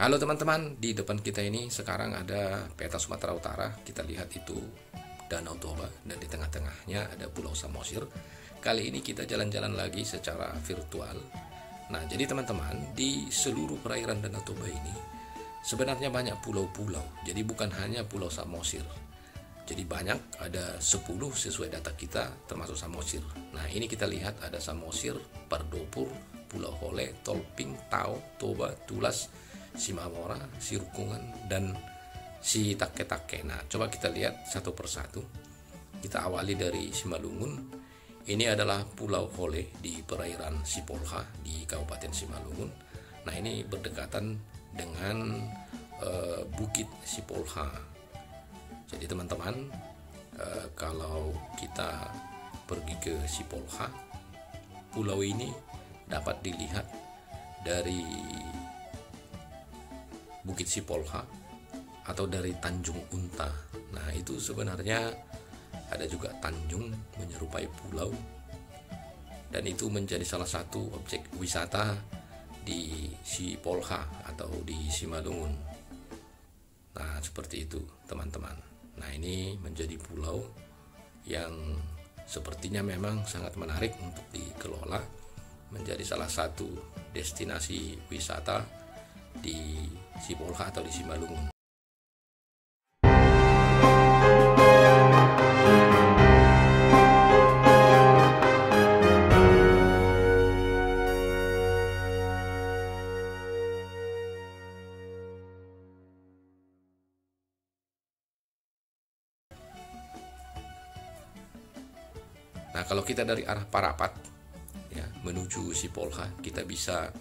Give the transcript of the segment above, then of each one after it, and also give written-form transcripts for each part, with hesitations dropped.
Halo teman-teman, di depan kita ini sekarang ada peta Sumatera Utara. Kita lihat itu Danau Toba dan di tengah-tengahnya ada Pulau Samosir. Kali ini kita jalan-jalan lagi secara virtual. Nah, jadi teman-teman, di seluruh perairan Danau Toba ini sebenarnya banyak pulau-pulau. Jadi bukan hanya Pulau Samosir. Jadi banyak, ada 10 sesuai data kita termasuk Samosir. Nah, ini kita lihat ada Samosir, Pardopur, Pulau Hole, Tolping, Tao, Toba, Tulas, Simamora, Sirukungan, dan si Take-Take. Nah, coba kita lihat satu persatu. Kita awali dari Simalungun. Ini adalah Pulau Hole di perairan Sipolha di Kabupaten Simalungun. Nah, ini berdekatan dengan Bukit Sipolha. Jadi teman-teman, kalau kita pergi ke Sipolha, pulau ini dapat dilihat dari Bukit Sipolha atau dari Tanjung Unta. Nah, itu sebenarnya ada juga tanjung menyerupai pulau, dan itu menjadi salah satu objek wisata di Sipolha atau di Simalungun. Nah, seperti itu teman-teman. Nah, ini menjadi pulau yang sepertinya memang sangat menarik untuk dikelola, menjadi salah satu destinasi wisata di Sipolha atau di Simalungun. Nah, kalau kita dari arah Parapat ya menuju Sipolha, kita bisa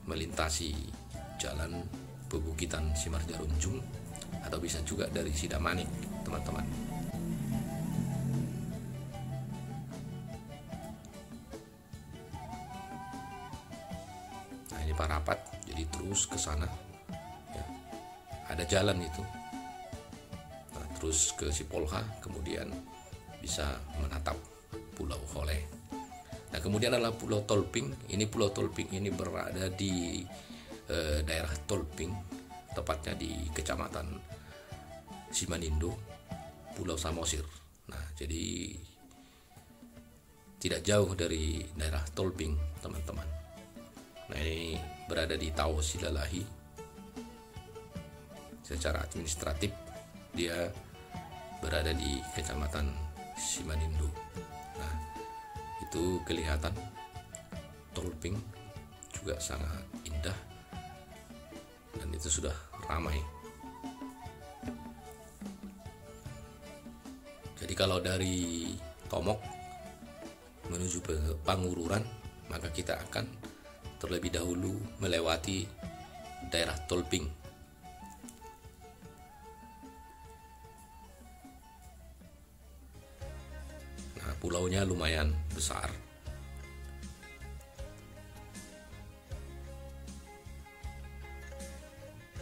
melintasi jalan pebukitan Simarjarunjung atau bisa juga dari Sidamanik, teman-teman. Nah, ini Parapat, jadi terus ke sana ya. Ada jalan itu. Nah, terus ke Sipolha, kemudian bisa menatap Pulau Hole. Nah, kemudian adalah Pulau Tolping. Ini Pulau Tolping ini berada di daerah Tolping, tepatnya di Kecamatan Simanindo, Pulau Samosir. Nah, jadi tidak jauh dari daerah Tolping, teman-teman. Nah, ini berada di Tao Silalahi. Secara administratif dia berada di Kecamatan Simanindo. Nah, itu kelihatan Tolping juga sangat indah dan itu sudah ramai. Jadi kalau dari Tomok menuju ke Pangururan, maka kita akan terlebih dahulu melewati daerah Tolping. Nah, pulaunya lumayan besar.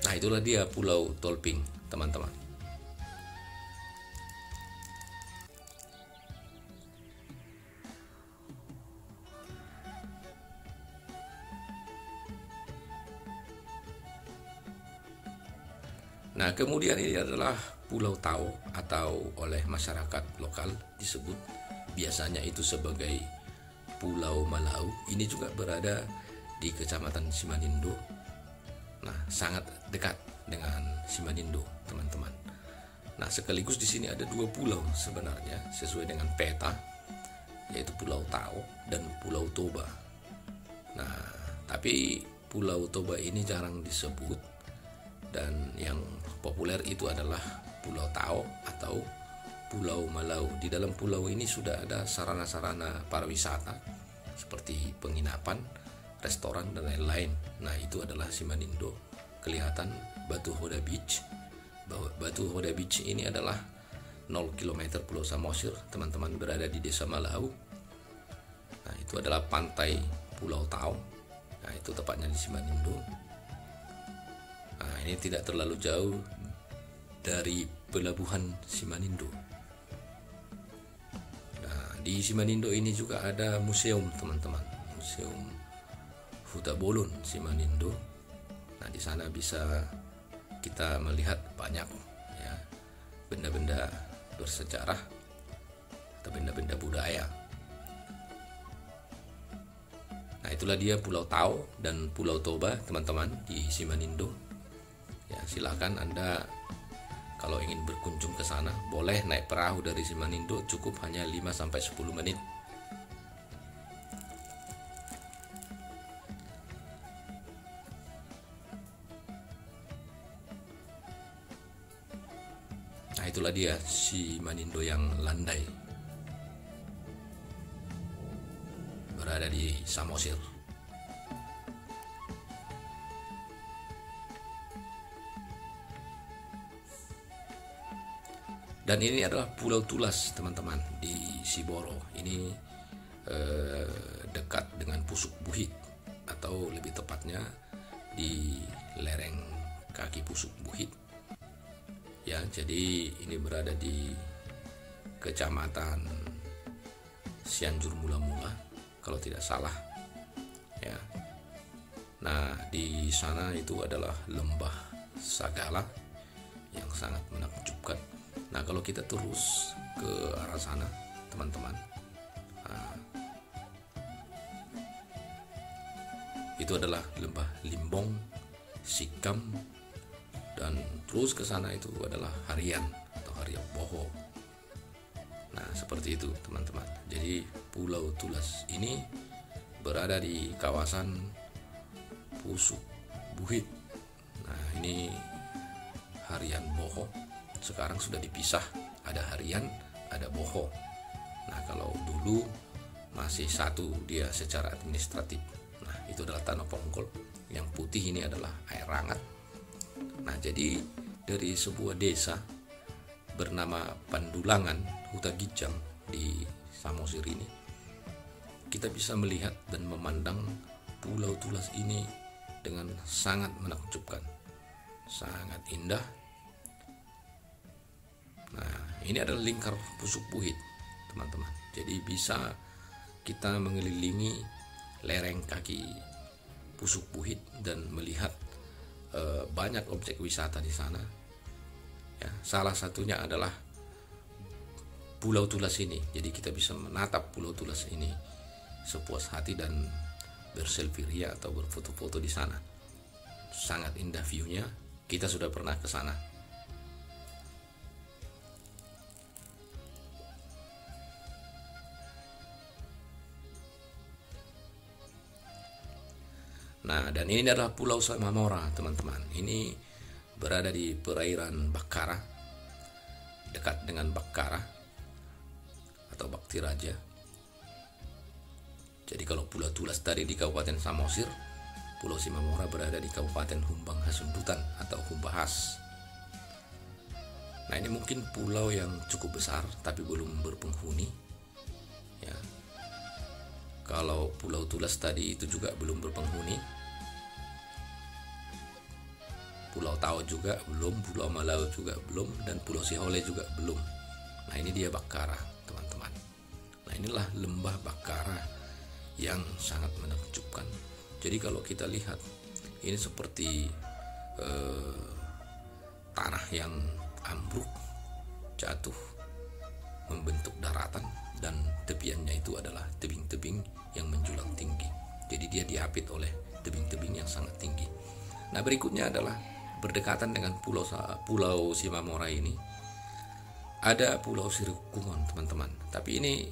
Nah, itulah dia Pulau Tolping, teman-teman. Nah, kemudian ini adalah Pulau Tao atau oleh masyarakat lokal disebut biasanya itu sebagai Pulau Malau. Ini juga berada di Kecamatan Simanindo. Nah, sangat dekat dengan Simanindo, teman-teman. Nah, sekaligus di sini ada dua pulau sebenarnya sesuai dengan peta, yaitu Pulau Tao dan Pulau Toba. Nah, tapi Pulau Toba ini jarang disebut, dan yang populer itu adalah Pulau Tao atau Pulau Malau. Di dalam pulau ini sudah ada sarana-sarana pariwisata seperti penginapan, restoran, dan lain-lain. Nah, itu adalah Simanindo. Kelihatan Batu Hoda Beach. Batu Hoda Beach ini adalah 0 km Pulau Samosir, teman-teman, berada di Desa Malau. Nah, itu adalah pantai Pulau Tao. Nah, itu tepatnya di Simanindo. Nah, ini tidak terlalu jauh dari pelabuhan Simanindo. Nah, di Simanindo ini juga ada museum, teman-teman. Museum Huta Bolon Simanindo. Nah, di sana bisa kita melihat banyak ya benda-benda bersejarah atau benda-benda budaya. Nah, itulah dia Pulau Tao dan Pulau Toba, teman-teman, di Simanindo. Ya, silakan Anda kalau ingin berkunjung ke sana, boleh naik perahu dari Simanindo, cukup hanya 5 sampai 10 menit. Nah, itulah dia Simanindo yang landai, berada di Samosir. Dan ini adalah Pulau Tulas, teman-teman, di Siboro. Ini dekat dengan Pusuk Buhit, atau lebih tepatnya di lereng kaki Pusuk Buhit. Ya, jadi ini berada di Kecamatan Cianjur Mula-Mula, kalau tidak salah. Ya. Nah, di sana itu adalah lembah Sagala yang sangat menakjubkan. Nah, kalau kita terus ke arah sana, teman-teman, itu adalah lembah Limbong, Sikam, dan terus ke sana itu adalah Harian atau Harian Boho. Nah, seperti itu, teman-teman. Jadi Pulau Tulas ini berada di kawasan Pusuk Buhit. Nah, ini Harian Boho. Sekarang sudah dipisah, ada Harian, ada Boho. Nah, kalau dulu masih satu dia secara administratif. Nah, itu adalah Tanah Pongkol. Yang putih ini adalah air hangat. Nah, jadi dari sebuah desa bernama Pandulangan, Hutagijang di Samosir ini, kita bisa melihat dan memandang Pulau Tulas ini dengan sangat menakjubkan, sangat indah. Nah, ini adalah lingkar Pusuk Buhit, teman-teman. Jadi bisa kita mengelilingi lereng kaki Pusuk Buhit dan melihat banyak objek wisata di sana. Ya, salah satunya adalah Pulau Tulas ini. Jadi kita bisa menatap Pulau Tulas ini sepuas hati dan berselfie ria atau berfoto-foto di sana. Sangat indah view-nya. Kita sudah pernah ke sana. Nah, dan ini adalah Pulau Samamora, teman-teman. Ini berada di perairan Bakara, dekat dengan Bakara atau Bakti Raja. Jadi kalau Pulau Tulas tadi di Kabupaten Samosir, Pulau Samamora berada di Kabupaten Humbang Hasundutan atau Humbahas. Nah, ini mungkin pulau yang cukup besar tapi belum berpenghuni. Ya. Kalau Pulau Tulas tadi itu juga belum berpenghuni. Pulau Tao juga belum, Pulau Malau juga belum, dan Pulau Sihole juga belum. Nah, ini dia Bakara, teman-teman. Nah, inilah lembah Bakara yang sangat menakjubkan. Jadi kalau kita lihat, ini seperti tanah yang ambruk, jatuh, membentuk daratan, dan tepiannya itu adalah tebing-tebing yang menjulang tinggi. Jadi dia diapit oleh tebing-tebing yang sangat tinggi. Nah, berikutnya adalah berdekatan dengan Pulau Simamora ini ada Pulau Sirikugon, teman-teman. Tapi ini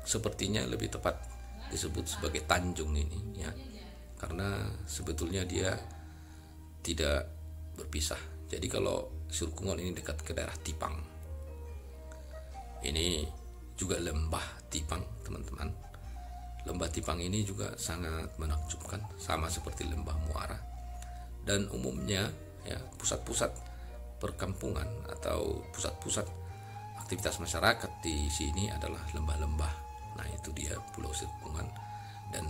sepertinya lebih tepat disebut sebagai Tanjung ini, ya, karena sebetulnya dia tidak berpisah. Jadi kalau Sirikugon ini dekat ke daerah Tipang. Ini juga lembah Tipang, teman-teman. Lembah Tipang ini juga sangat menakjubkan, sama seperti lembah Muara. Dan umumnya, ya, pusat-pusat perkampungan atau pusat-pusat aktivitas masyarakat di sini adalah lembah-lembah. Nah, itu dia Pulau Sirikugon, dan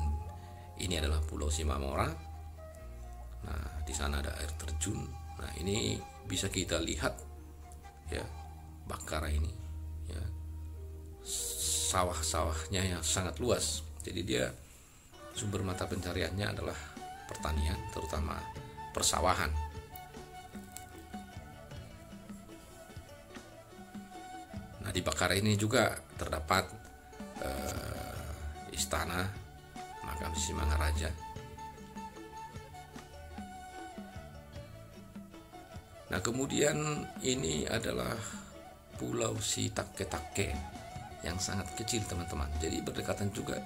ini adalah Pulau Simamora. Nah, di sana ada air terjun. Nah, ini bisa kita lihat, ya, Bakara ini, ya, sawah-sawahnya yang sangat luas. Jadi dia sumber mata pencariannya adalah pertanian, terutama persawahan. Nah, di Bakara ini juga terdapat istana makam Sisingamaraja. Nah, kemudian ini adalah Pulau Sitake-take yang sangat kecil, teman-teman. Jadi berdekatan juga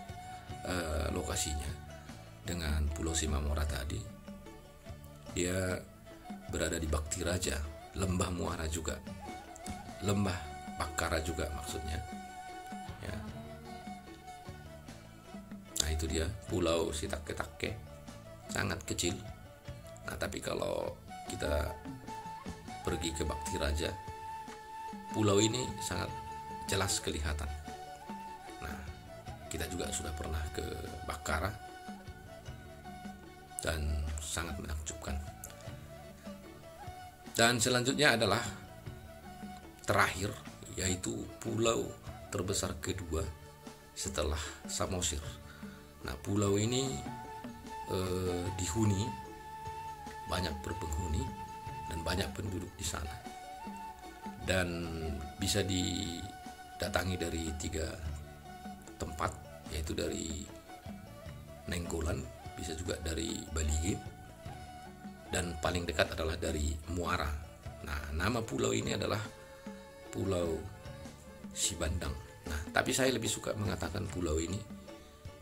lokasinya dengan Pulau Simamora tadi. Dia berada di Bakti Raja, Lembah Muara juga, Lembah Bakara juga maksudnya. Ya. Nah, itu dia Pulau Sitake-take, sangat kecil. Nah, tapi kalau kita pergi ke Bakti Raja, pulau ini sangat jelas kelihatan. Nah, kita juga sudah pernah ke Bakara dan sangat menakjubkan. Dan selanjutnya adalah terakhir, yaitu pulau terbesar kedua setelah Samosir. Nah, pulau ini dihuni, banyak berpenghuni dan banyak penduduk di sana, dan bisa didatangi dari 3 tempat, yaitu dari Nenggolan, bisa juga dari Balige, dan paling dekat adalah dari Muara. Nah, nama pulau ini adalah Pulau Sibandang. Nah, tapi saya lebih suka mengatakan pulau ini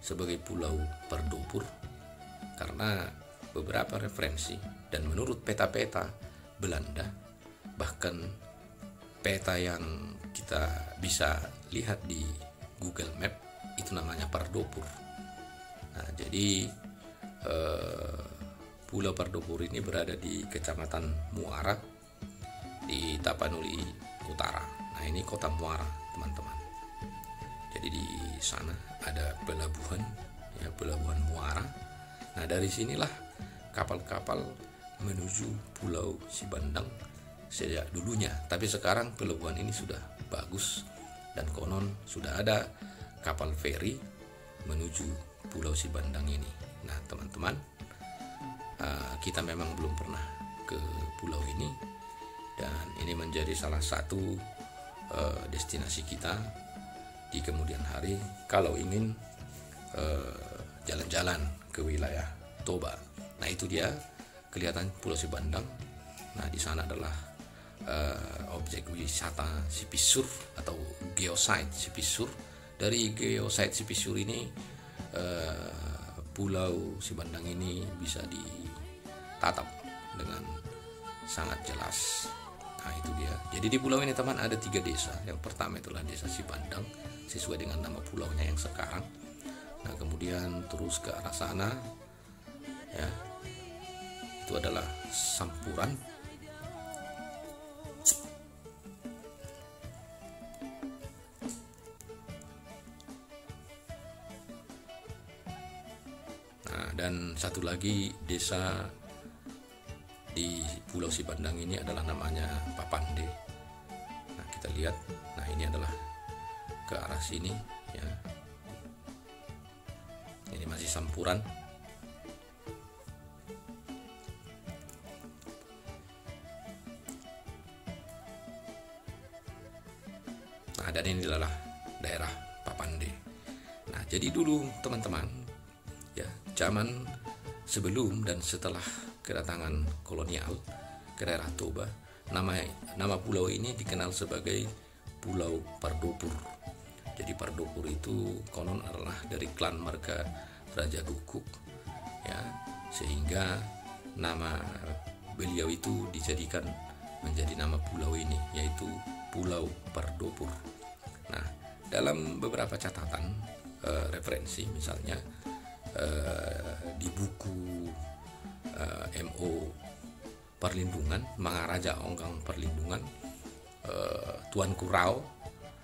sebagai Pulau Pardopur karena beberapa referensi dan menurut peta-peta Belanda, bahkan peta yang kita bisa lihat di Google Map itu namanya Pardopur. Nah, jadi Pulau Pardopur ini berada di Kecamatan Muara di Tapanuli Utara. Nah, ini kota Muara, teman-teman. Jadi di sana ada pelabuhan, ya, pelabuhan Muara. Nah, dari sinilah kapal-kapal menuju Pulau Sibandang sejak dulunya. Tapi sekarang pelabuhan ini sudah bagus dan konon sudah ada kapal feri menuju Pulau Sibandang ini. Nah, teman-teman, kita memang belum pernah ke pulau ini, dan ini menjadi salah satu destinasi kita di kemudian hari kalau ingin jalan-jalan ke wilayah Toba. Nah, itu dia kelihatan Pulau Sibandang. Nah, di sana adalah objek wisata Sipisur atau geosite Sipisur. Dari geosite Sipisur ini Pulau Sibandang ini bisa ditatap dengan sangat jelas. Nah, itu dia. Jadi di pulau ini, teman, ada 3 desa. Yang pertama itulah Desa Sibandang sesuai dengan nama pulaunya yang sekarang. Nah, kemudian terus ke arah sana, ya, itu adalah Sampuran. Nah, dan satu lagi desa di Pulau Sibandang ini adalah namanya Papande. Nah, kita lihat. Nah, ini adalah ke arah sini, ya. Ini masih Sampuran. Nah, dan ini adalah daerah Papande. Nah, jadi dulu, teman-teman, ya, zaman sebelum dan setelah kedatangan kolonial ke daerah Toba, nama pulau ini dikenal sebagai Pulau Pardopur. Jadi Pardopur itu konon adalah dari klan marga Raja Gukuk, ya, sehingga nama beliau itu dijadikan menjadi nama pulau ini, yaitu Pulau Pardopur. Nah, dalam beberapa catatan referensi, misalnya di buku MO Perlindungan, Mangaraja Onggang Perlindungan, Tuan Kurau,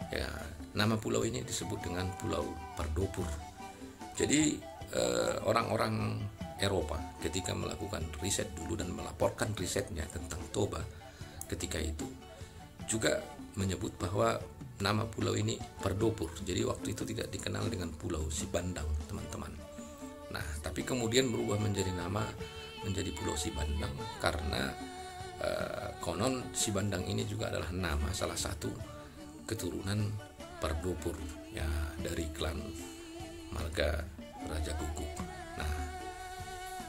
ya, nama pulau ini disebut dengan Pulau Pardopur. Jadi orang-orang Eropa ketika melakukan riset dulu dan melaporkan risetnya tentang Toba ketika itu juga menyebut bahwa nama pulau ini Pardopur. Jadi waktu itu tidak dikenal dengan Pulau Sibandang, teman-teman. Nah, tapi kemudian berubah menjadi nama menjadi Pulau Sibandang karena konon Sibandang ini juga adalah nama salah satu keturunan Pardopur ya dari klan marga Raja Guguk. Nah,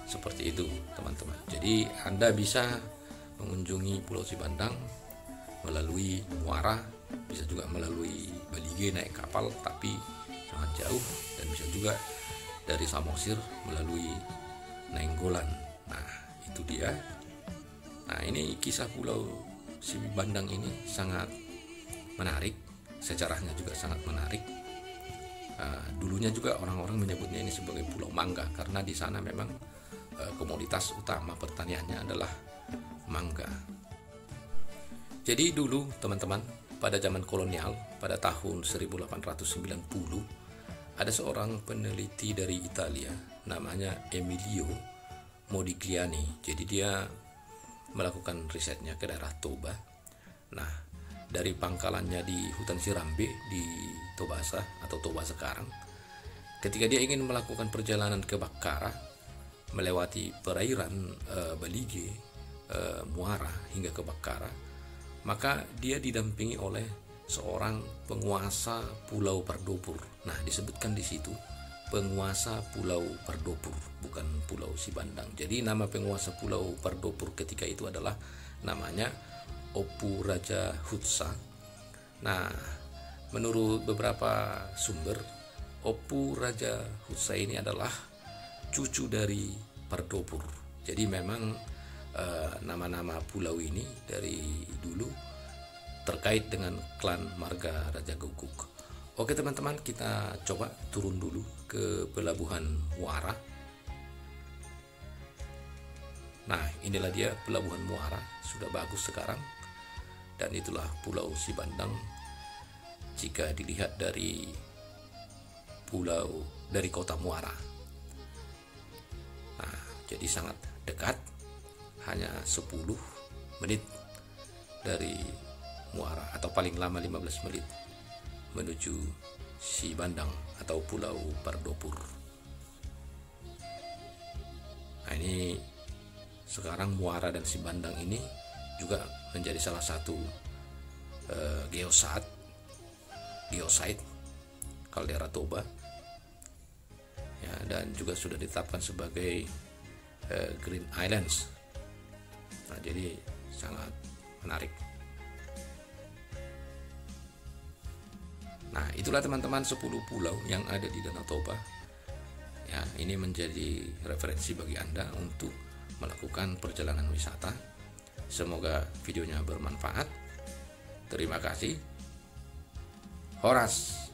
seperti itu teman-teman. Jadi Anda bisa mengunjungi Pulau Sibandang melalui Muara, bisa juga melalui Balige naik kapal tapi sangat jauh, dan bisa juga dari Samosir melalui Nainggolan. Nah, itu dia. Nah, ini kisah Pulau Sibandang ini sangat menarik, sejarahnya juga sangat menarik. Dulunya juga orang-orang menyebutnya ini sebagai Pulau Mangga karena di sana memang komoditas utama pertaniannya adalah mangga. Jadi dulu teman-teman, pada zaman kolonial pada tahun 1890 ada seorang peneliti dari Italia namanya Emilio Modigliani. Jadi dia melakukan risetnya ke daerah Toba. Nah, dari pangkalannya di hutan Sirambe di Tobasa atau Toba sekarang, ketika dia ingin melakukan perjalanan ke Bakara melewati perairan Balige, Muara hingga ke Bakara, maka dia didampingi oleh seorang penguasa Pulau Pardopur. Nah, disebutkan di situ penguasa Pulau Pardopur, bukan Pulau Sibandang. Jadi nama penguasa Pulau Pardopur ketika itu adalah namanya Opu Raja Hutsa. Nah, menurut beberapa sumber, Opu Raja Hutsa ini adalah cucu dari Pardopur. Jadi memang nama-nama pulau ini dari dulu terkait dengan klan marga Raja Guguk. Oke teman-teman, kita coba turun dulu ke pelabuhan Muara. Nah, inilah dia pelabuhan Muara, sudah bagus sekarang. Dan itulah Pulau Sibandang jika dilihat dari kota Muara. Nah, jadi sangat dekat, hanya 10 menit dari Muara atau paling lama 15 menit menuju Sibandang atau Pulau Pardopur. Nah, ini sekarang Muara dan Sibandang ini juga menjadi salah satu geosite kaldera Toba ya, dan juga sudah ditetapkan sebagai Green Islands. Nah, jadi sangat menarik. Nah, itulah teman-teman 10 pulau yang ada di Danau Toba. Ya, ini menjadi referensi bagi Anda untuk melakukan perjalanan wisata. Semoga videonya bermanfaat. Terima kasih. Horas.